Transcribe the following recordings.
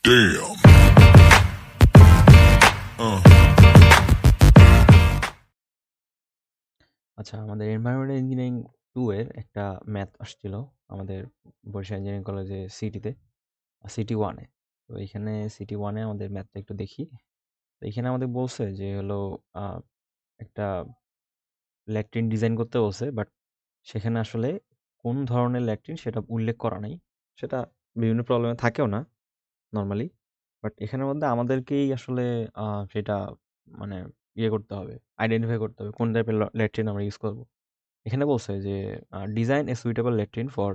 Damn. Uh. আচ্ছা, আমাদের environmental engineering 2 এর একটা ম্যাথ আসছিল আমাদের বরিশাল ইঞ্জিনিয়ারিং কলেজে সিটিতে, সিটি 1 এ। তো এখানে সিটি 1 এ আমাদের ম্যাথটা একটু দেখি। তো এখানে আমাদের বলছে যে হলো আ একটা ল্যাট্রিন ডিজাইন করতে বলছে। বাট সেখানে আসলে কোন ধরনের ল্যাট্রিন সেটা উল্লেখ করা নাই। সেটা বিভিন্ন প্রবলেমে থাকেও না নরমালি। বাট এখানের মধ্যে আমাদেরকেই আসলে আ সেটা মানে করতে হবে, আইডেন্টিফাই করতে হবে কোন টাইপের ল্যাট্রিন আমরা ইউজ করব। এখানে বলছে যে design a suitable latrine for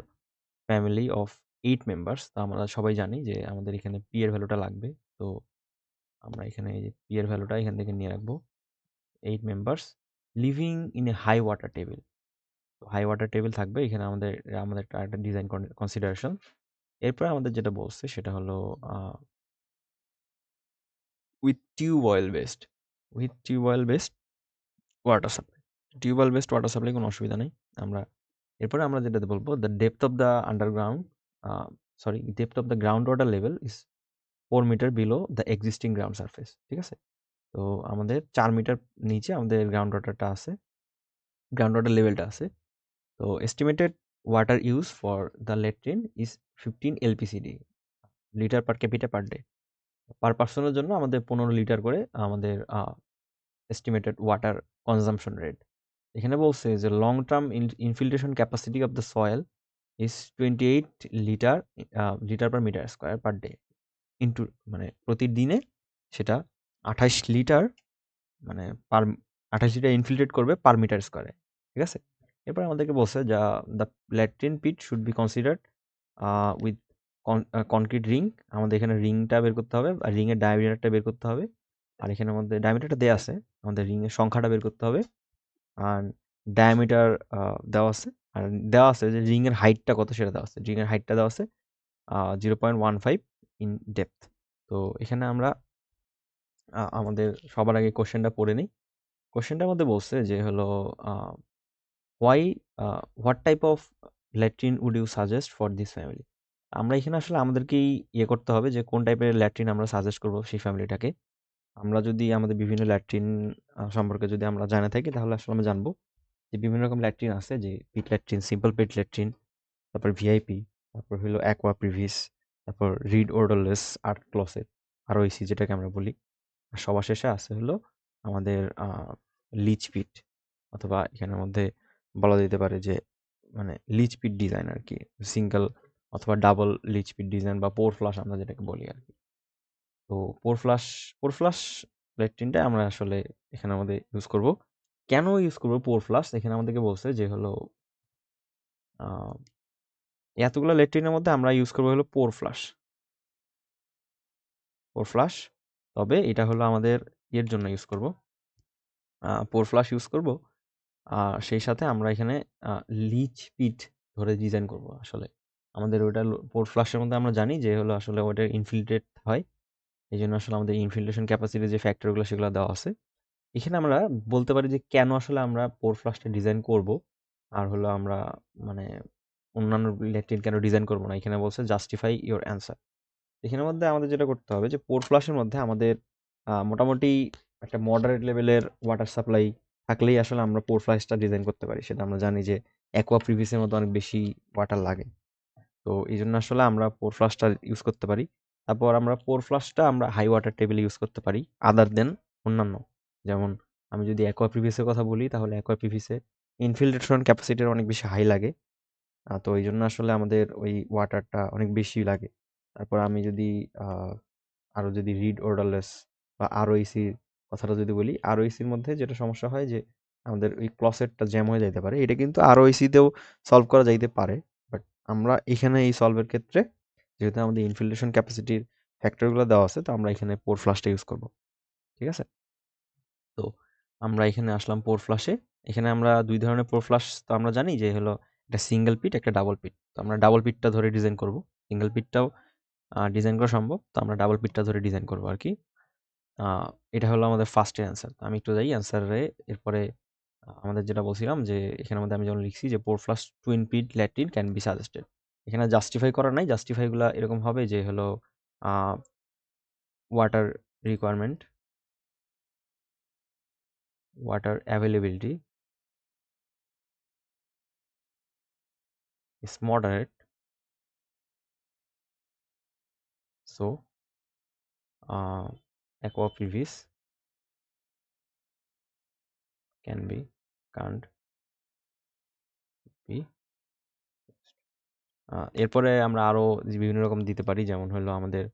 family of 8 members. তো আমরা সবাই জানি যে আমাদের এখানে পি এর ভ্যালুটা লাগবে। তো আমরা এখানে এই যে পি এর ভ্যালুটা এখান থেকে নিয়ে রাখবো। 8 members living in a high water table. তো হাই ওয়াটার টেবিল থাকবে এখানে আমাদের আমাদের একটা ডিজাইন কনসিডারেশন। এরপরে আমাদের যেটা বলছে সেটা হলো with tubewell based, water supply. Tubewell based water supply কোনো অসুবিধা নেই। আমরা এরপরে আমরা যেটা বলবো, the depth of the underground depth of the ground water level is 4 metre below the existing ground surface. ঠিক আছে? তো আমাদের 4 মিটার নিচে আমাদের গ্রাউন্ড ওয়াটার লেভেলটা আছে। তো estimated water use for the latrine is 15 LPCD, litre per capita per day. Per পার্সনের জন্য আমাদের 15 লিটার করে আমাদের এস্টিমেটেড ওয়াটার কনজাম্পশন রেট। এখানে বলছে যে long term infiltration capacity of the soil is 28 litre litre per metre square per day into, মানে প্রতিদিনে সেটা 28 লিটার, মানে পার 28 লিটার ইনফিল্ট্রেট করবে পার মিটার স্কোয়ারে। ঠিক আছে? এরপর আমাদেরকে বলছে যা the latrine pit should be considered with concrete ring. আমাদের এখানে রিংটা বের করতে হবে আর রিংয়ের ডায়ামিটারটা বের করতে হবে। আর এখানে আমাদের ডায়ামিটারটা দেয়া আছে, আমাদের রিংয়ের সংখ্যাটা বের করতে হবে। আর ডায়ামিটার দেওয়া আছে। আর দেওয়া আছে যে রিংয়ের হাইটটা কত সেটা দেওয়া আছে। রিংয়ের হাইটটা দেওয়া আছে 0.15 ইন ডেপথ। তো এখানে আমরা আমাদের সবার আগে কোশ্চেনটা পড়ে নিই। কোশ্চেনটার মধ্যে বলছে যে হলো uh why what type of latrine would you suggest for this family? আমরা এখানে আসলে আমাদেরকেই করতে হবে যে কোন টাইপের ল্যাট্রিন আমরা সাজেস্ট করব সেই ফ্যামিলিটাকে। আমরা যদি আমাদের বিভিন্ন ল্যাট্রিন সম্পর্কে যদি আমরা জেনে থাকি তাহলে আসলে আমরা জানবো যে বিভিন্ন রকম ল্যাট্রিন আছে, যে পিট ল্যাট্রিন, সিম্পল পিট ল্যাট্রিন, তারপর ভিআইপি, তারপর হলো অ্যাকোয়া প্রিভিস, তারপর রিড ওডরলেস আর্ট ক্লোসেট, আরওইসি যেটাকে আমরা বলি। আর সবার শেষে আছে হলো আমাদের লিচ পিট, অথবা এখানের মধ্যে বলা যেতে পারে যে মানে লিচ পিট ডিজাইন আর কি, সিঙ্গেল অথবা ডাবল লিচ পিট ডিজাইন বা পোর ফ্লাশ আমরা যেটাকে বলি আর কি। তো পোর ফ্লাশ ল্যাট্রিনটা আমরা আসলে এখানে আমাদের ইউজ করব। কেন ইউজ করব পোর ফ্লাশ? এখানে আমাদেরকে বলছে যে হলো আহ, এতগুলো ল্যাট্রিনের মধ্যে আমরা ইউজ করবো হলো পোর ফ্লাশ। তবে এটা হলো আমাদের জন্য ইউজ করব, পোর ফ্লাশ ইউজ করব। সেই সাথে আমরা এখানে লিচ পিট ধরে ডিজাইন করব আসলে। আমাদের ওটা পোর ফ্লাশের মধ্যে আমরা জানি যে হলো আসলে ওটা ইনফিল্ট্রেট হয়। এই জন্য আসলে আমাদের ইনফিল্ট্রেশন ক্যাপাসিটি যে ফ্যাক্টরগুলো সেগুলো দেওয়া আছে। এখানে আমরা বলতে পারি যে কেন আসলে আমরা পোর ফ্লাশটা ডিজাইন করব, আর হলো আমরা মানে অন্যান্য ল্যাট্রিন কেন ডিজাইন করব না। এখানে বলছে জাস্টিফাই ইওর অ্যান্সার। এখানের মধ্যে আমাদের যেটা করতে হবে যে পোর ফ্লাশের মধ্যে আমাদের মোটামুটি একটা মডারেট লেভেলের ওয়াটার সাপ্লাই থাকলেই আসলে আমরা পোর ফ্লাশটা ডিজাইন করতে পারি। সেটা আমরা জানি যে অ্যাকোয়া প্রিভিসের মধ্যে অনেক বেশি ওয়াটার লাগে। তো এই জন্য আসলে আমরা পোর ফ্লাশটা ইউজ করতে পারি। তারপর আমরা পোর ফ্লাশটা আমরা হাই ওয়াটার টেবিলে ইউজ করতে পারি আদার দেন অন্যান্য। যেমন আমি যদি অ্যাকোয়া প্রিভিসের কথা বলি তাহলে অ্যাকোয়া প্রিভিসে ইনফিল্ট্রেশন ক্যাপাসিটির অনেক বেশি হাই লাগে। তো এই জন্য আসলে আমাদের ওই ওয়াটারটা অনেক বেশি লাগে। তারপর আমি যদি আরও যদি রিড ওরডারলেস বা আরওইসির কথাটা যদি বলি, আরওইসির মধ্যে যেটা সমস্যা হয় যে আমাদের ওই ক্লসেটটা জ্যাম হয়ে যাইতে পারে। এটা কিন্তু আরওইসিতেও সলভ করা যাইতে পারে। বাট আমরা এখানে এই সলভের ক্ষেত্রে যেহেতু আমাদের ইনফিল্ট্রেশন ক্যাপাসিটির ফ্যাক্টরগুলো দেওয়া আছে, তো আমরা এখানে পোর ফ্লাশটা ইউজ করব। ঠিক আছে? তো আমরা এখানে আসলাম পোর ফ্লাশে। এখানে আমরা 2 ধরনের পোর ফ্লাশ তো আমরা জানি যে হলো একটা সিঙ্গেল পিট, একটা ডাবল পিট। তো আমরা ডাবল পিটটা ধরে ডিজাইন করব। সিঙ্গেল পিটটাও ডিজাইন করা সম্ভব। তো আমরা ডাবল পিটটা ধরে ডিজাইন করব আরকি। আ এটা হলো আমাদের ফার্স্ট এর অ্যান্সার। তো আমি একটু যাই অ্যান্সারে। এরপরে আমাদের যেটা বলছিলাম যে এখানের মধ্যে আমি যেমন লিখছি যে pour flush twin pit latrine can be suggested. এখানে জাস্টিফাই করা নাই। জাস্টিফাই গুলা এরকম হবে যে হলো আ water requirement, water availability is moderate, so aqua PVs can't be এরপরে আমরা আরো বিভিন্ন রকম দিতে পারি, যেমন হলো আমাদের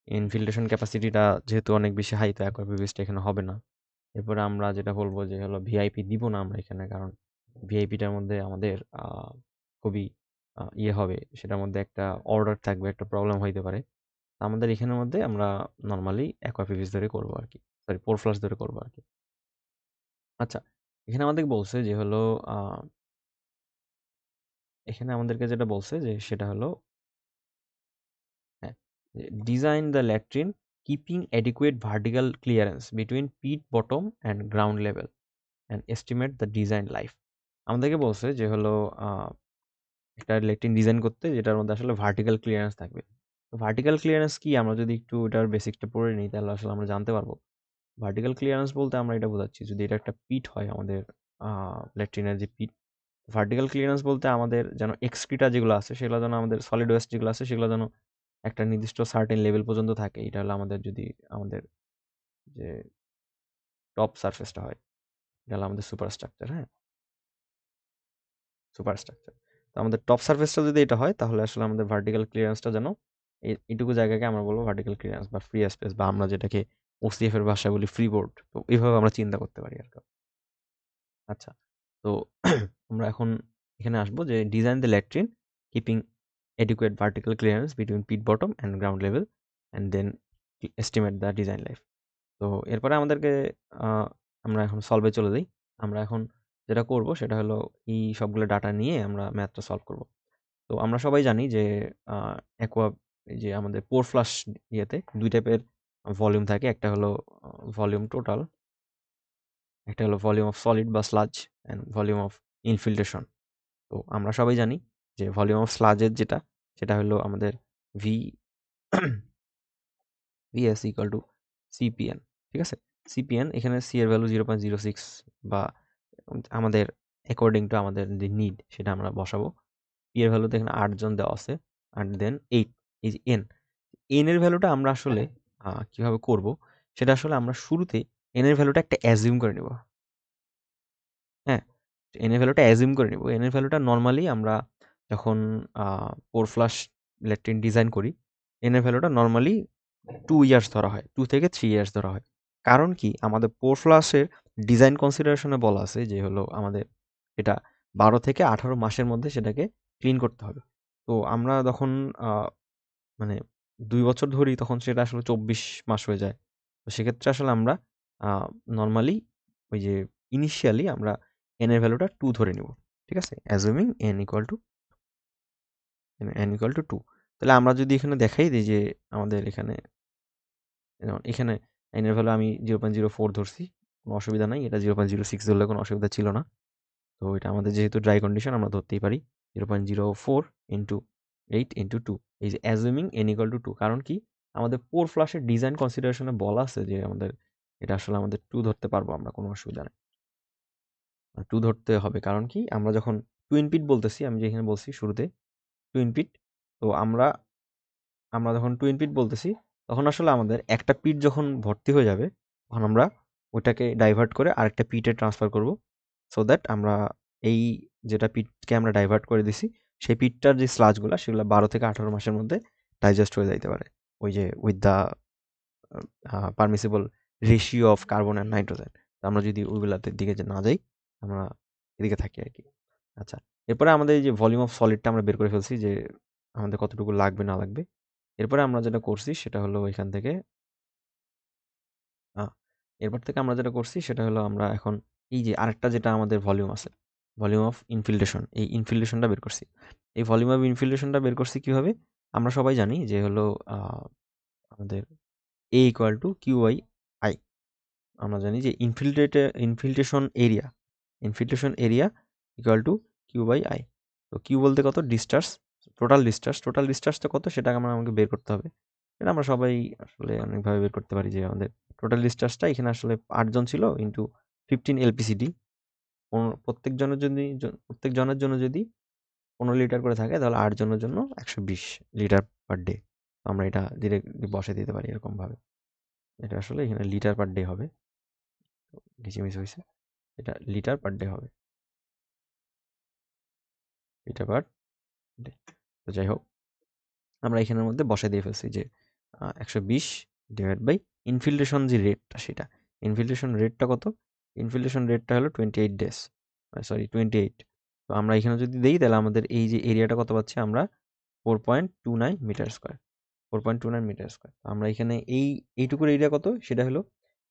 ইনফিল্ট্রেশন ক্যাপাসিটিটা যেহেতু অনেক বেশি হাই, তো aqua PVs টা এখানে হবে না। এরপরে আমরা যেটা বলবো যে হলো ভিআইপি দিব না আমরা এখানে, কারণ ভিআইপিটার মধ্যে আমাদের খুবই ইয়ে হবে, সেটার মধ্যে একটা অর্ডার থাকবে, একটা প্রবলেম হইতে পারে। আমাদের এখানের মধ্যে আমরা নর্মালি aqua PVs ধরে করবো আর কি, সরি পোর ফ্লাশ ধরে করবো আর কি। আচ্ছা, এখানে আমাদের বলছে যে হলো এখানে আমাদেরকে যেটা বলছে যে সেটা হলো হ্যাঁ, design the latrine keeping adequate vertical clearance between pit bottom and ground level and estimate the design life. আমাদেরকে বলছে যে হলো একটা ল্যাট্রিন ডিজাইন করতে যেটার মধ্যে আসলে ভার্টিক্যাল ক্লিয়ারেন্স থাকবে। তো ভার্টিক্যাল ক্লিয়ারেন্স কি, আমরা যদি একটু এটার বেসিকটা পড়ে নিই তাহলে আসলে আমরা জানতে পারবো। ভার্টিক্যাল ক্লিয়ারেন্স বলতে আমরা এটা বোঝাচ্ছি, যদি এটা একটা পিট হয় আমাদের ল্যাট্রিনের যে পিট, ভার্টিক্যাল ক্লিয়ারেন্স বলতে আমাদের যেন এক্সক্রিটা যেগুলো আছে সেগুলো যেন, আমাদের সলিড ওয়েস্ট যেগুলো আছে সেগুলো যেন একটা নির্দিষ্ট সার্টেন লেভেল পর্যন্ত থাকে। এটা হলো আমাদের, যদি আমাদের যে টপ সারফেসটা হয়, এটা হলো আমাদের সুপার স্ট্রাকচার। হ্যাঁ, সুপার স্ট্রাকচার। তো আমাদের টপ সারফেসটা যদি এটা হয় তাহলে আসলে আমাদের ভার্টিক্যাল ক্লিয়ারেন্সটা যেন এইটুকু জায়গাকে আমরা বলবো ভার্টিক্যাল ক্লিয়ারেন্স বা ফ্রি স্পেস, বা আমরা যেটাকে ওসিএফ এর ভাষায় বলি ফ্রি বোর্ড। তো এইভাবে আমরা চিন্তা করতে পারি আর কি। আচ্ছা, তো আমরা এখন এখানে আসবো যে design the latrine keeping adequate vertical clearance between pit bottom and ground level and then estimate the design life. তো এরপরে আমাদেরকে আমরা এখন সলভে চলে যাই। আমরা এখন যেটা করব সেটা হলো এই সবগুলো ডাটা নিয়ে আমরা ম্যাথটা সলভ করব। তো আমরা সবাই জানি যে অ্যাকোয়া, এই যে আমাদের পোর ফ্লাশ ইয়েতে ২ টাইপের ভলিউম থাকে। একটা হলো ভলিউম টোটাল, একটা হলো ভলিউম অফ সলিড বা sludge and volume of infiltration. তো আমরা সবাই জানি যে ভলিউম অফ স্লাজের যেটা, সেটা হলো আমাদের V VS equal to CPN. ঠিক আছে, সিপিএন এখানে সি এর ভ্যালু 0.06, বা আমাদের অ্যাকর্ডিং টু আমাদের যে নিড সেটা আমরা বসাবো। পি এর ভ্যালুতে এখানে 8 জন দেওয়া আছে, অ্যান্ড দেন 8 এই যে এন, এন এর ভ্যালুটা আমরা আসলে কিভাবে করব সেটা আসলে আমরা শুরুতে এন এর ভ্যালুটা একটা অ্যাজিউম করে নিব। হ্যাঁ, এন এর ভ্যালুটা অ্যাজিউম করে নিব। এন এর ভ্যালুটা নরমালি আমরা যখন পোর ফ্লাশ ল্যাট্রিন ডিজাইন করি, এন এর ভ্যালুটা নরমালি 2 ইয়ার্স ধরা হয়, 2 থেকে 3 ইয়ার্স ধরা হয়। কারণ কি, আমাদের পোর ফ্লাশের ডিজাইন কনসিডারেশনে বলা আছে যে হলো আমাদের এটা 12 থেকে 18 মাসের মধ্যে সেটাকে ক্লিন করতে হবে। তো আমরা তখন মানে 2 বছর ধরি, তখন সেটা আসলে 24 মাস হয়ে যায়। তো সেক্ষেত্রে আসলে আমরা নরমালি ওই যে ইনিশিয়ালি আমরা n এর ভ্যালুটা 2 ধরে নিব। ঠিক আছে? অ্যাসিউমিং n ইকুয়াল টু 2। তাহলে আমরা যদি এখানে দেখাই দিই যে আমাদের এখানে, যেমন এখানে n এর ভ্যালু আমি 0.04 ধরছি। কোনো অসুবিধা নাই। এটা 0.06 ধরলে কোনো অসুবিধা ছিল না। তো এটা আমাদের যেহেতু ড্রাই কন্ডিশন আমরা ধরতেই পারি। 0.04 ইনটু 8 ইনটু 2। এই যে অ্যাসিউমিং n ইকুয়াল টু 2, কারণ কি আমাদের পোর ফ্লাশের ডিজাইন কনসিডারেশনে বলা আছে যে আমাদের এটা আসলে আমাদের 2 ধরতে পারবো আমরা, কোনো অসুবিধা নাই। 2 ধরতে হবে, কারণ কি আমরা যখন টুইন পিট বলতেছি, আমি যেখানে বলছি শুরুতে টুইন পিট, তো আমরা আমরা যখন টুইন পিট বলতেছি তখন আসলে আমাদের একটা পিট যখন ভর্তি হয়ে যাবে তখন আমরা ওইটাকে ডাইভার্ট করে আরেকটা পিটে ট্রান্সফার করব, সো দ্যাট আমরা এই যেটা পিটকে আমরা ডাইভার্ট করে দিছি সেই পিটটার যে স্লাজগুলো সেগুলো 12 থেকে 18 মাসের মধ্যে ডাইজেস্ট হয়ে যাইতে পারে, ওই যে with the permissible ratio of carbon and nitrogen. আমরা যদি ওইগুলাতে দিকে যে না যাই, আমরা এদিকে থাকি আর কি। আচ্ছা, এরপরে আমাদের এই যে ভলিউম অফ সলিডটা আমরা বের করে ফেলছি যে আমাদের কতটুকু লাগবে না লাগবে। এরপরে আমরা যেটা করছি সেটা হলো এখান থেকে আ এরপর থেকে আমরা যেটা করছি সেটা হলো আমরা এখন এই যে আরেকটা যেটা আমাদের ভলিউম আছে, ভলিউম অফ ইনফিল্ট্রেশন, এই ইনফিল্ট্রেশনটা বের করছি। এই ভলিউম অফ ইনফিল্ট্রেশনটা বের করছি কিভাবে? আমরা সবাই জানি যে হলো আ আমাদের A ইকুয়াল টু কিউ/আই। আমরা জানি যে ইনফিল্ট্রেশন এরিয়া ইকুয়াল টু কিউ/আই। তো কিউ বলতে কত? ডিসচার্জ, টোটাল ডিসচার্জটা কত সেটা আমাকে বের করতে হবে। এটা আমরা সবাই আসলে অনেকভাবে বের করতে পারি যে আমাদের টোটাল ডিসচার্জটা এখানে আসলে ৮ জন ছিল ইনটু 15 এলপিসিডি। প্রত্যেক জনের জন্য যদি 15 লিটার করে থাকে তাহলে ৮ জনের জন্য ১২০ লিটার পার ডে। আমরা এটা ডিরেক্টলি বসায় দিতে পারি এরকমভাবে। এটা আসলে এখানে লিটার পার ডে হবে। ঘিচিমিচি হইছে। এটা লিটার পার ডে হবে। Litre per day. তো যাই হোক, আমরা এখানের মধ্যে বসায় দিয়ে ফেলছি যে ১২০ ডিভাইড বাই ইনফিল্ট্রেশন যে রেটটা সেটা। ইনফিল্ট্রেশন রেটটা কত? ইনফিল্ট্রেশন রেটটা হলো 28 ডেজ। সরি 28। তো আমরা এখানে যদি দেই তাহলে আমাদের এই যে এরিয়াটা কত পাচ্ছি আমরা 4.29 মিটার স্কয়ার। 4.29 metre square. আমরা এখানে এইটুকুর এরিয়া কত? সেটা হলো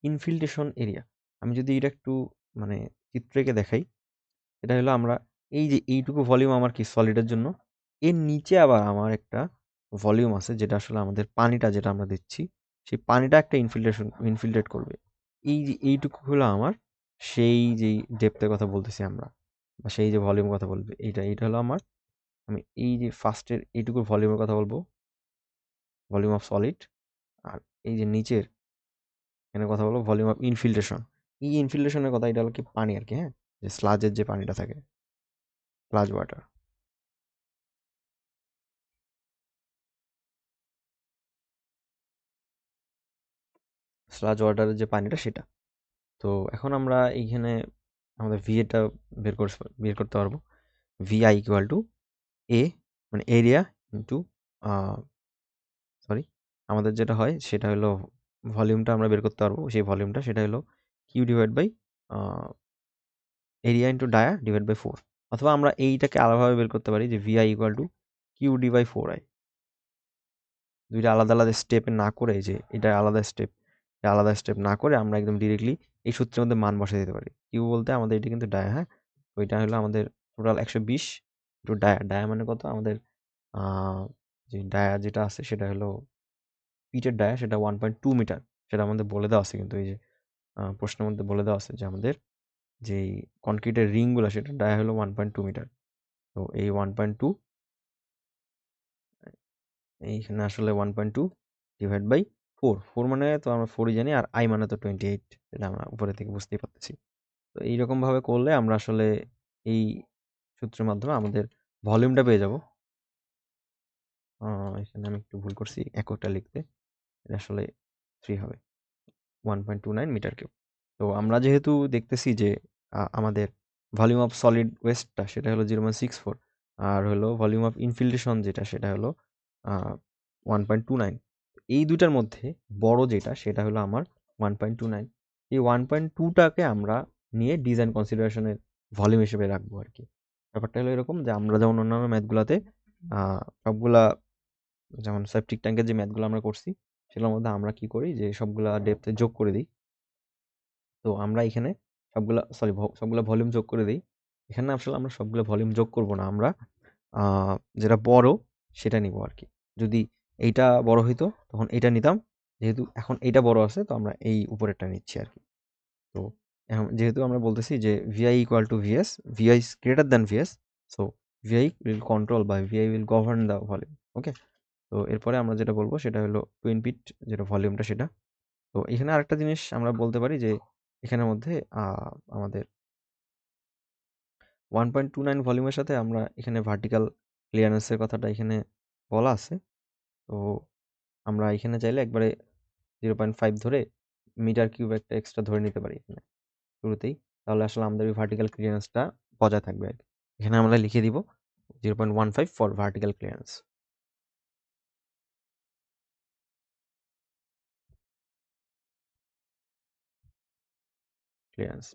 ইনফিল্ট্রেশন এরিয়া। আমি যদি এটা একটু মানে চিত্র এঁকে দেখাই, এটা হলো আমরা এই যে এইটুকু ভলিউম আমার কি সলিডের জন্য, এর নিচে আবার আমার একটা ভলিউম আছে যেটা আসলে আমাদের পানিটা যেটা আমরা দিচ্ছি, সেই পানিটা একটা ইনফিল্ট্রেট করবে। এই যে এইটুকু হলো আমার সেই যেই ডেপথের কথা বলতেছি আমরা, বা সেই যে ভলিউম কথা বলবে এইটা হলো আমার, আমি এই যে ফার্স্টের এইটুকুর ভলিউমের কথা বলবো, ভলিউম অফ সলিড। আর এই যে নিচের এখানে কথা বলবো ভলিউম অফ ইনফিল্ট্রেশন। এই ইনফিল্ট্রেশনের কথা, এটা হলো কি পানি আর কি, হ্যাঁ, যে স্লাজের যে পানিটা থাকে, স্লাজ ওয়াটার। স্লাজ ওয়াটারের যে পানিটা সেটা। তো এখন আমরা এইখানে আমাদের ভিএটা বের করতে পারবো। ভিআই ইকুয়াল টু এ, মানে এরিয়া ইন্টু, সরি, আমাদের যেটা হয় সেটা হলো ভলিউমটা আমরা বের করতে পারবো, সেই ভলিউমটা সেটা হলো Q divide by area into dia divide by 4। অথবা আমরা এইটাকে আলাদাভাবে বের করতে পারি যে VI equal to Q D by 4i। দুইটা আলাদা আলাদা স্টেপে না করে, যে এটা আলাদা স্টেপ না করে আমরা একদম ডিরেক্টলি এই সূত্রের মধ্যে মান বসে দিতে পারি। কিউ বলতে আমাদের এটা কিন্তু ডায়া, হ্যাঁ। তো এটা হলো আমাদের টোটাল ১২০ টু ডায়া। ডায়া মানে কত? আমাদের যে ডায়া যেটা আছে সেটা হলো পিটের ডায়া, সেটা 1.2 মিটার। সেটা আমাদের বলে দেওয়া আছে কিন্তু এই যে প্রশ্নের মধ্যে বলে দেওয়া আছে যে আমাদের যেই কনক্রিটের রিংগুলো সেটা ডায়া হলো 1.2 মিটার। তো এই 1.2, এইখানে আসলে 1.2 ডিভাইড বাই 4 মানে তো আমরা 4ই জানি, আর আই মানে তো 28, এটা আমরা উপরে থেকে বুঝতেই পারতেছি। তো এইরকম ভাবে করলে আমরা আসলে এই সূত্রের মাধ্যমে আমাদের ভলিউমটা পেয়ে যাব। এখানে আমি একটু ভুল করছি এককটা লিখতে, এটা আসলে 3 হবে, 1.29 মিটার কিউব। তো আমরা যেহেতু দেখতেছি যে আমাদের ভলিউম অফ সলিড ওয়েস্টটা সেটা হলো 0.64, আর হলো ভলিউম অফ ইনফিল্ট্রেশন যেটা সেটা হলো 1.29। এই দুইটার মধ্যে বড় যেটা সেটা হলো আমার 1.29। এই 1.2টাকে আমরা নিয়ে ডিজাইন কনসিডারেশনের ভলিউম হিসেবে রাখবো আর কি। ব্যাপারটা হলো এরকম যে আমরা যেমন অন্যান্য ম্যাথগুলাতে সবগুলা, যেমন সেপটিক ট্যাঙ্কের যে ম্যাথগুলো আমরা করছি সেগুলোর মধ্যে আমরা কি করি যে সবগুলা ডেপথে যোগ করে দিই। তো আমরা এখানে সবগুলা ভলিউম যোগ করে দিই। এখানে আসলে আমরা সবগুলো ভলিউম যোগ করব না। আমরা যেটা বড় সেটা নিব আরকি। যদি এইটা বড় হইতো তখন এইটা নিতাম। যেহেতু এখন এইটা বড় আছে তো আমরা এই উপরেরটা নিচ্ছি আরকি। তো এখন যেহেতু আমরা বলতেছি যে VI equal to VS, VI is greater than VS, so VI will control বা VI will govern the volume. ওকে? তো এরপরে আমরা যেটা বলব সেটা হলো টুইন পিট যেটা ভলিউমটা সেটা। তো এখানে আরেকটা জিনিস আমরা বলতে পারি যে এখানের মধ্যে আমাদের 1.29 ভলিউমের সাথে আমরা এখানে ভার্টিক্যাল ক্লিয়ারেন্সের কথাটা এখানে বলা আছে। তো আমরা এখানে চাইলে একবারে 0.5 ধরে মিটার কিউব একটা এক্সট্রা ধরে নিতে পারি এখানে শুরুতেই। তাহলে আসলে আমাদের ওই ভার্টিক্যাল ক্লিয়ারেন্সটা বজায় থাকবে আরকি। এখানে আমরা লিখে দিব 0.15 ফর ভার্টিক্যাল ক্লিয়ারেন্স।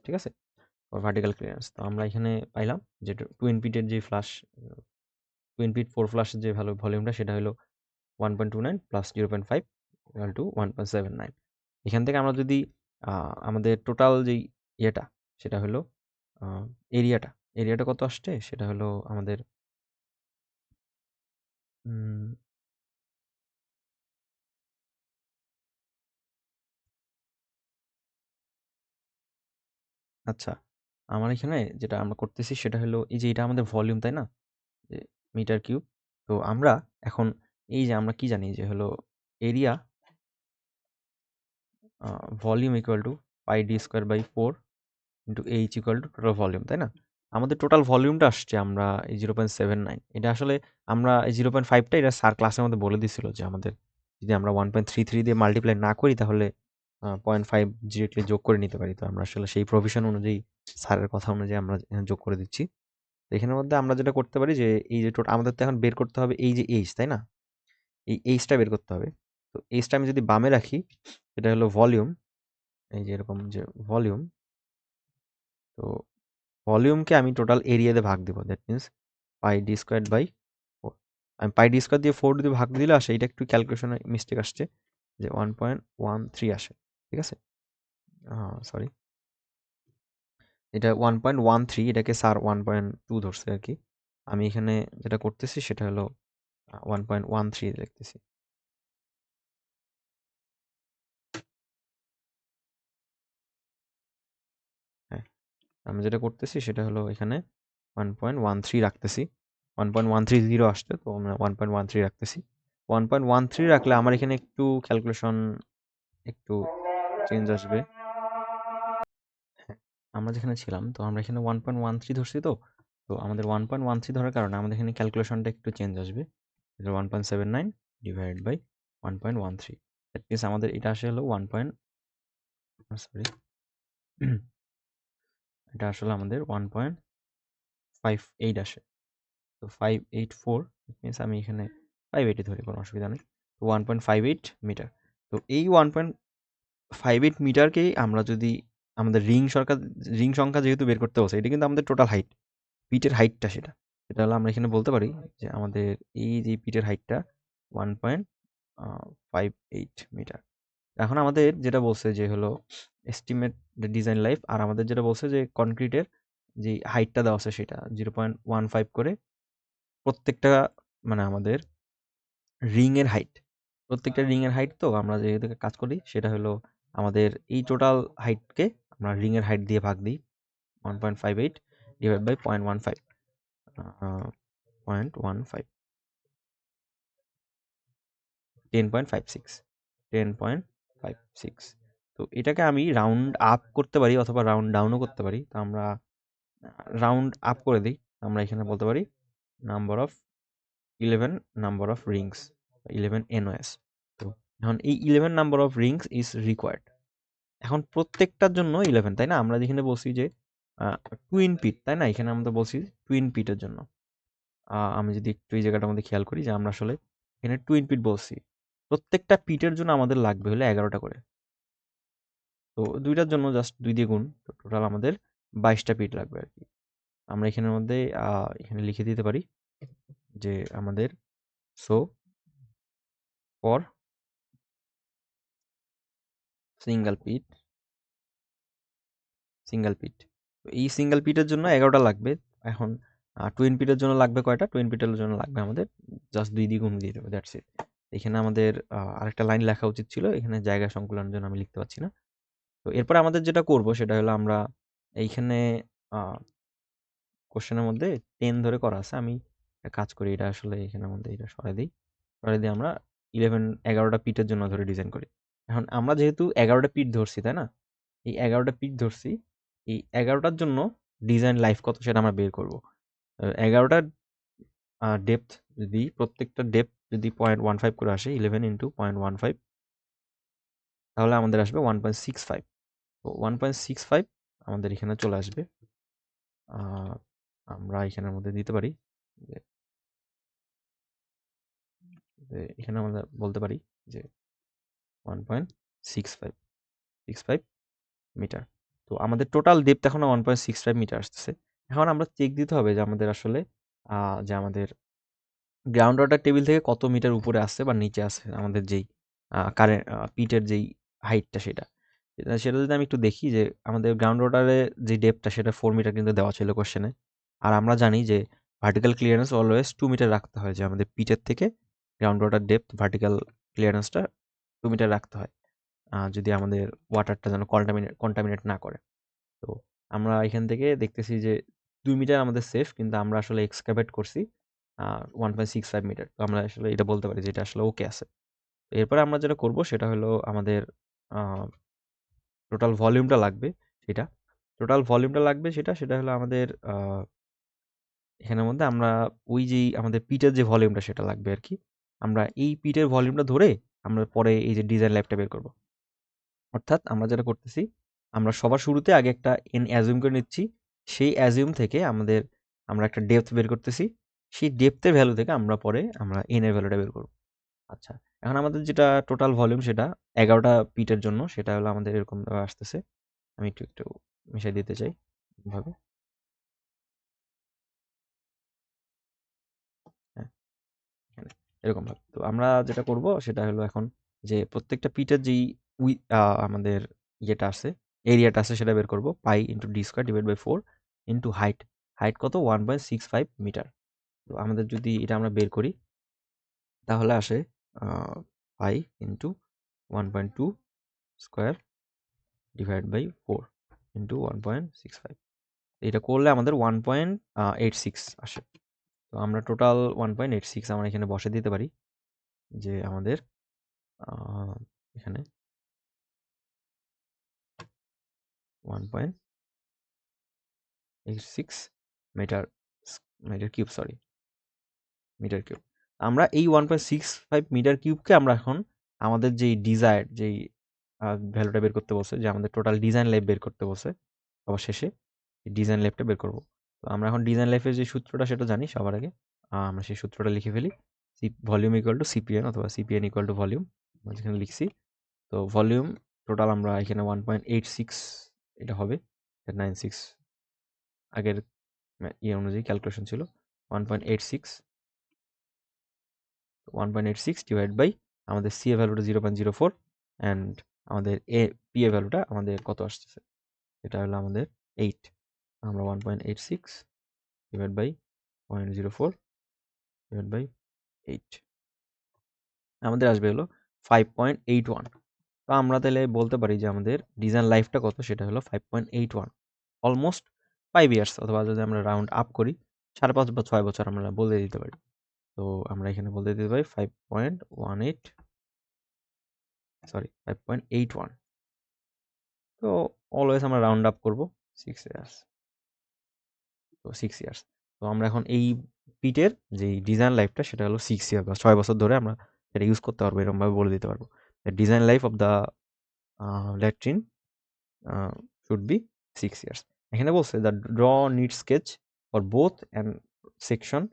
ঠিক আছে? Vertical clearance. তো আমরা এখানে পাইলাম যে টুইন পিটের যে টুইন পিট 4 ফ্লাশের যে ভলিউমটা সেটা হলো 1.29 প্লাস 0.5 ইকুয়াল টু 1.79। এখান থেকে আমরা যদি আমাদের টোটাল যেই ইয়েটা সেটা হলো এরিয়াটা, এরিয়াটা কত আসছে সেটা হলো আমাদের আচ্ছা, আমার এখানে যেটা আমরা করতেছি সেটা হলো এই যে এটা আমাদের ভলিউম, তাই না? যে মিটার কিউব। তো আমরা এখন এই যে আমরা কি জানি যে হলো area volume equal to pi D square by 4 into H equal to total volume, তাই না? আমাদের টোটাল ভলিউমটা আসছে আমরা এই 0.79। এটা আসলে আমরা এই 0.5টা এটা স্যার ক্লাসের মধ্যে বলে দিছিল যে আমাদের যদি আমরা 1.33 দিয়ে মাল্টিপ্লাই না করি তাহলে 0.5 ডিরেক্টলি যোগ করে নিতে পারি। তো আমরা আসলে সেই প্রভিশন অনুযায়ী স্যারের কথা অনুযায়ী আমরা এখানে যোগ করে দিচ্ছি। তো এখানের মধ্যে আমরা যেটা করতে পারি যে এই যে আমাদের তো এখন বের করতে হবে এই যে এইচ, তাই না? এই এইচটা বের করতে হবে। তো এইচটা আমি যদি বামে রাখি এটা হলো ভলিউম, এই যে এরকম যে ভলিউম। তো ভলিউমকে আমি টোটাল এরিয়া দিয়ে ভাগ দিব, that means pi D square by 4। আমি পাই ডি স্কোয়ার দিয়ে 4 দিয়ে ভাগ দিলে আসে, এটা একটু ক্যালকুলেশনে মিস্টেক আসছে যে 1.13 আসে, ঠিক আছে? সরি, এটা 1.13, এটাকে স্যার 1.2 ধরছে আর কি। আমি এখানে যেটা করতেছি সেটা হলো 1.13 লিখতেছি। হ্যাঁ, আমি যেটা করতেছি সেটা হলো এখানে 1.13 রাখতেছি। 1.130 আসছে, তো আমরা 1.13 রাখতেছি। 1.13 রাখলে আমার এখানে একটু ক্যালকুলেশন একটু চেঞ্জ আসবে। হ্যাঁ, আমরা যেখানে ছিলাম তো আমরা এখানে 1.13 ধরছি। তো তো আমাদের 1.13 ধরার কারণে আমাদের এখানে ক্যালকুলেশনটা একটু চেঞ্জ আসবে। 1.79 ডিভাইড বাই 1.13, দ্যাট মিনস আমাদের এটা আসে হলো সরি এটা আসলে আমাদের 1.58 আসে। তো 584 মিনস আমি এখানে 580 ধরি, কোনো অসুবিধা নেই। তো 1.58 মিটার। তো এই 1.58 মিটারকেই আমরা যদি আমাদের রিং সংখ্যা যেহেতু বের করতে বলছে, এটা কিন্তু আমাদের টোটাল হাইট, পিটের হাইটটা সেটা সেটা হলো আমরা এখানে বলতে পারি যে আমাদের এই যে পিটের হাইটটা 1.58 মিটার। এখন আমাদের যেটা বলছে যে হলো এস্টিমেট ডিজাইন লাইফ, আর আমাদের যেটা বলছে যে কনক্রিটের যে হাইটটা দেওয়া আছে সেটা 0.15 করে প্রত্যেকটা, মানে আমাদের রিংয়ের হাইট, প্রত্যেকটা রিংয়ের হাইট। তো আমরা যেহেতু কাজ করি সেটা হলো আমাদের এই টোটাল হাইটকে আমরা রিংয়ের হাইট দিয়ে ভাগ দিই, 1.58 ডিভাইড বাই 0.15, 0.15, 10.56, 10.56। তো এটাকে আমি রাউন্ড আপ করতে পারি অথবা রাউন্ড ডাউনও করতে পারি। তো আমরা রাউন্ড আপ করে দিই। আমরা এখানে বলতে পারি number of 11 number of Rings, 11 NOS। তো এখন এই 11 number of Rings is required. এখন প্রত্যেকটার জন্য 11, তাই না? আমরা যেখানে বলছি যে টুইন পিট, তাই না? এখানে আমরা বলছি টুইন পিটের জন্য। আমি যদি একটু এই জায়গাটার মধ্যে খেয়াল করি যে আমরা আসলে এখানে টুইন পিট বলছি, প্রত্যেকটা পিটের জন্য আমাদের লাগবে হলো 11টা করে। তো দুইটার জন্য জাস্ট 2 দিয়ে গুণ, তো টোটাল আমাদের 22টা পিট লাগবে আর কি। আমরা এখানের মধ্যে এখানে লিখে দিতে পারি যে আমাদের so for single pit, single pit, তো এই সিঙ্গেল পিটের জন্য 11টা লাগবে। এখন টুইন পিটের জন্য লাগবে কয়টা? টুইন পিটের জন্য লাগবে আমাদের জাস্ট 2 দিয়ে গুণ দিয়ে দেবো, দ্যাটস ইট। এখানে আমাদের আরেকটা লাইন লেখা উচিত ছিল, এখানে জায়গা সংকুলনের জন্য আমি লিখতে পারছি না। তো এরপরে আমাদের যেটা করব সেটা হলো আমরা এইখানে কোশ্চেনের মধ্যে 10 ধরে করা আছে। আমি একটা কাজ করি, এটা আসলে এখানের মধ্যে এটা সরাই দিই। সরাই দিয়ে আমরা 11টা পিটের জন্য ধরে ডিজাইন করি। এখন আমরা যেহেতু 11টা পিট ধরছি, তাই না? এই 11টা পিট ধরছি, এই 11টার জন্য ডিজাইন লাইফ কত সেটা আমরা বের করব। 11টার ডেপথ যদি প্রত্যেকটা ডেপথ যদি 0.15 করে আসে, 11 ইন্টু 0.15, তাহলে আমাদের আসবে 1.65। তো 1.65 আমাদের এখানে চলে আসবে। আমরা এখানের মধ্যে দিতে পারি যে এখানে আমরা বলতে পারি যে 1.65 মিটার। তো আমাদের টোটাল ডেপথ এখন 1.65 মিটার আসতেছে। এখন আমরা চেক দিতে হবে যে আমাদের আসলে যে আমাদের গ্রাউন্ড ওয়াটার টেবিল থেকে কত মিটার উপরে আসছে বা নিচে আছে আমাদের যেই কারেন্ট পিটের যেই হাইটটা সেটা সেটা যদি আমি একটু দেখি যে আমাদের গ্রাউন্ড ওয়াটারে যে ডেপথটা সেটা 4 মিটার কিন্তু দেওয়া ছিল কোশ্চেনে। আর আমরা জানি যে ভার্টিক্যাল ক্লিয়ারেন্স অলওয়েজ 2 মিটার রাখতে হয়, যে আমাদের পিটের থেকে গ্রাউন্ড ওয়াটার ডেপথ ভার্টিক্যাল ক্লিয়ারেন্সটা 2 মিটার রাখতে হয়, যদি আমাদের ওয়াটারটা যেন কন্টামিনেট না করে। তো আমরা এখান থেকে দেখতেছি যে 2 মিটার আমাদের সেফ, কিন্তু আমরা আসলে এক্সকাভেট করছি 1.65 মিটার। তো আমরা আসলে এটা বলতে পারি যে এটা আসলে ওকে আছে। এরপরে আমরা যেটা করব সেটা হলো আমাদের টোটাল ভলিউমটা লাগবে সেটা। সেটা হলো আমাদের এখানের মধ্যে আমরা ওই যেই আমাদের পিটের যে ভলিউমটা সেটা লাগবে আরকি। আমরা এই পিটের ভলিউমটা ধরে আমরা পরে এই যে ডিজাইন লাইফটা বের করব। অর্থাৎ আমরা যেটা করতেছি, আমরা সবার শুরুতে আগে একটা n অ্যাজিউম করে নিচ্ছি। সেই অ্যাজিউম থেকে আমরা একটা ডেপথ বের করতেছি। সেই ডেপথের ভ্যালু থেকে আমরা n এর ভ্যালুটা বের করব। আচ্ছা, এখন আমাদের যেটা টোটাল ভলিউম সেটা 11 টা পিটের জন্য সেটা হলো আমাদের এরকম আসতেছে। আমি একটু মিশাই দিতে চাই এভাবে। হ্যাঁ, এখানে এরকমভাবে। তো আমরা যেটা করব সেটা হলো এখন যে প্রত্যেকটা পিটের যেই আমাদের ইয়েটা আছে, এরিয়াটা আছে সেটা বের করব। Pi into D square divide by 4 into height. Height কত? 1.65 মিটার। তো আমাদের যদি এটা আমরা বের করি তাহলে আসে pi into 1.2 square divide by 4 into 1.65। এটা করলে আমাদের 1.86 আসে। তো আমরা টোটাল 1.86 আমরা এখানে বসে দিতে পারি যে আমাদের এখানে 1.86 metre metre cube sorry metre cube. আমরা এই 1.65 মিটার কিউবকে আমরা এখন আমাদের যেই ডিজায়ার্ড যেই ভ্যালুটা বের করতে বলছে যে আমাদের টোটাল ডিজাইন লাইফ বের করতে বলছে সবার শেষে ডিজাইন লাইফটা বের করব। তো আমরা এখন ডিজাইন লাইফের যে সূত্রটা সেটা জানি সবার আগে। আমরা সেই সূত্রটা লিখে ফেলি। ভলিউম ইকুয়াল টু সিপিএন অথবা সিপিএন ইকুয়াল টু ভলিউম। আমরা যেখানে লিখছি। তো ভলিউম টোটাল আমরা এখানে 1.86 এটা হবে। 96 আগের ইয়ে অনুযায়ী ক্যালকুলেশন ছিল 1.86 ডিভাইড বাই আমাদের সি এ ভ্যালুটা 0.04 অ্যান্ড আমাদের পি এ ভ্যালুটা আমাদের কত আসতেছে এটা হলো আমাদের 8। আমরা 1.86 ডিভাইড বাই 0.04 ডিভাইড বাই 8 আমাদের আসবে হলো 5.81। তো আমরা তাহলে বলতে পারি যে আমাদের ডিজাইন লাইফটা কত সেটা হলো 5.81 অলমোস্ট 5 ইয়ার্স অথবা যদি আমরা রাউন্ড আপ করি 5.5 বা 6 বছর আমরা বলে দিতে পারি। তো আমরা এখানে বলতে দিতে পারি 5.81 তো অলওয়েজ আমরা রাউন্ড আপ করব 6 ইয়ার্স। তো 6 ইয়ার্স। তো আমরা এখন এই পিটের যেই ডিজাইন লাইফটা সেটা হলো 6 ইয়ার বা 6 বছর ধরে আমরা এটা ইউজ করতে পারবো এরকমভাবে বলে দিতে পারবো। The design life of the latrine should be 6 years. এখানে বলছে the draw need sketch for both and section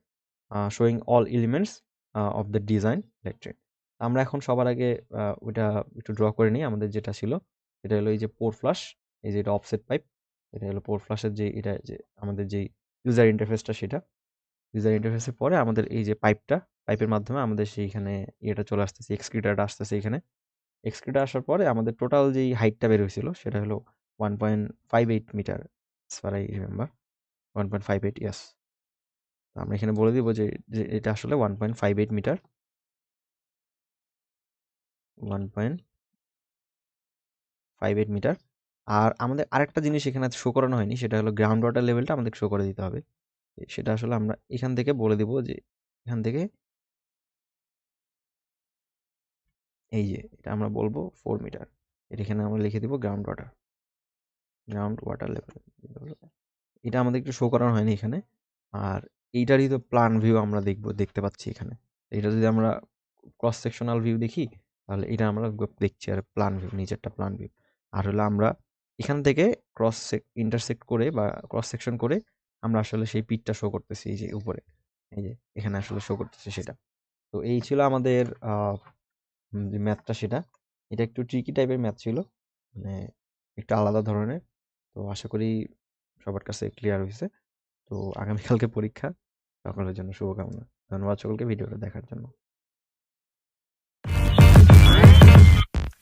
showing all elements of the design latrine. আমরা এখন সবার আগে ওইটা একটু ড্র করে নিই। আমাদের যেটা ছিল এটা হলো এই যে পোর ফ্লাশ, এই যে এটা অফসেট পাইপ, এটা হলো পোর ফ্লাশের যে এটা যে আমাদের যেই ইউজার ইন্টারফেসটা সেটা ইউজার ইন্টারফেসের পরে আমাদের এই যে পাইপের মাধ্যমে আমাদের সেইখানে ইয়েটা চলে আসতেছে এক্সক্রিটারটা আসতেছে এখানে। এক্সক্রিটার আসার পরে আমাদের টোটাল যেই হাইটটা বের হয়েছিল সেটা হলো 1.58 মিটার অ্যাজ ফার আই রিমেম্বার 1.58 ইয়াস। আমরা এখানে বলে দিব যে এটা আসলে 1.58 মিটার 1.58 মিটার। আর আমাদের আরেকটা জিনিস এখানে শো করানো হয়নি সেটা হলো গ্রাউন্ড ওয়াটার লেভেলটা আমাদের শো করে দিতে হবে। সেটা আসলে আমরা এখান থেকে বলে দিব যে এখান থেকে এই যে এটা আমরা বলবো 4 মিটার। এখানে আমরা লিখে দিব গ্রাউন্ড ওয়াটার লেভেল। এটা আমাদের একটু শো করানো হয়নি এখানে। আর এইটারই তো প্ল্যান ভিউ আমরা দেখতে পাচ্ছি এখানে। এটা যদি আমরা ক্রস সেকশনাল ভিউ দেখি তাহলে এটা আমরা দেখছি আর প্ল্যান ভিউ নিচেরটা প্ল্যান ভিউ। আর হলো আমরা এখান থেকে ইন্টারসেক্ট করে বা ক্রস সেকশন করে আমরা আসলে সেই পিটটা শো করতেছি এই যে উপরে এই যে এখানে আসলে শো করতেছে সেটা। তো এই ছিল আমাদের যে ম্যাথটা সেটা। এটা একটু ট্রিকি টাইপের ম্যাথ ছিল মানে একটু আলাদা ধরনের। তো আশা করি সবার কাছে ক্লিয়ার হয়েছে। তো আগামীকালকে পরীক্ষা, সকলের জন্য শুভকামনা। ধন্যবাদ সকলকে ভিডিওটা দেখার জন্য।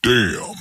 Damn.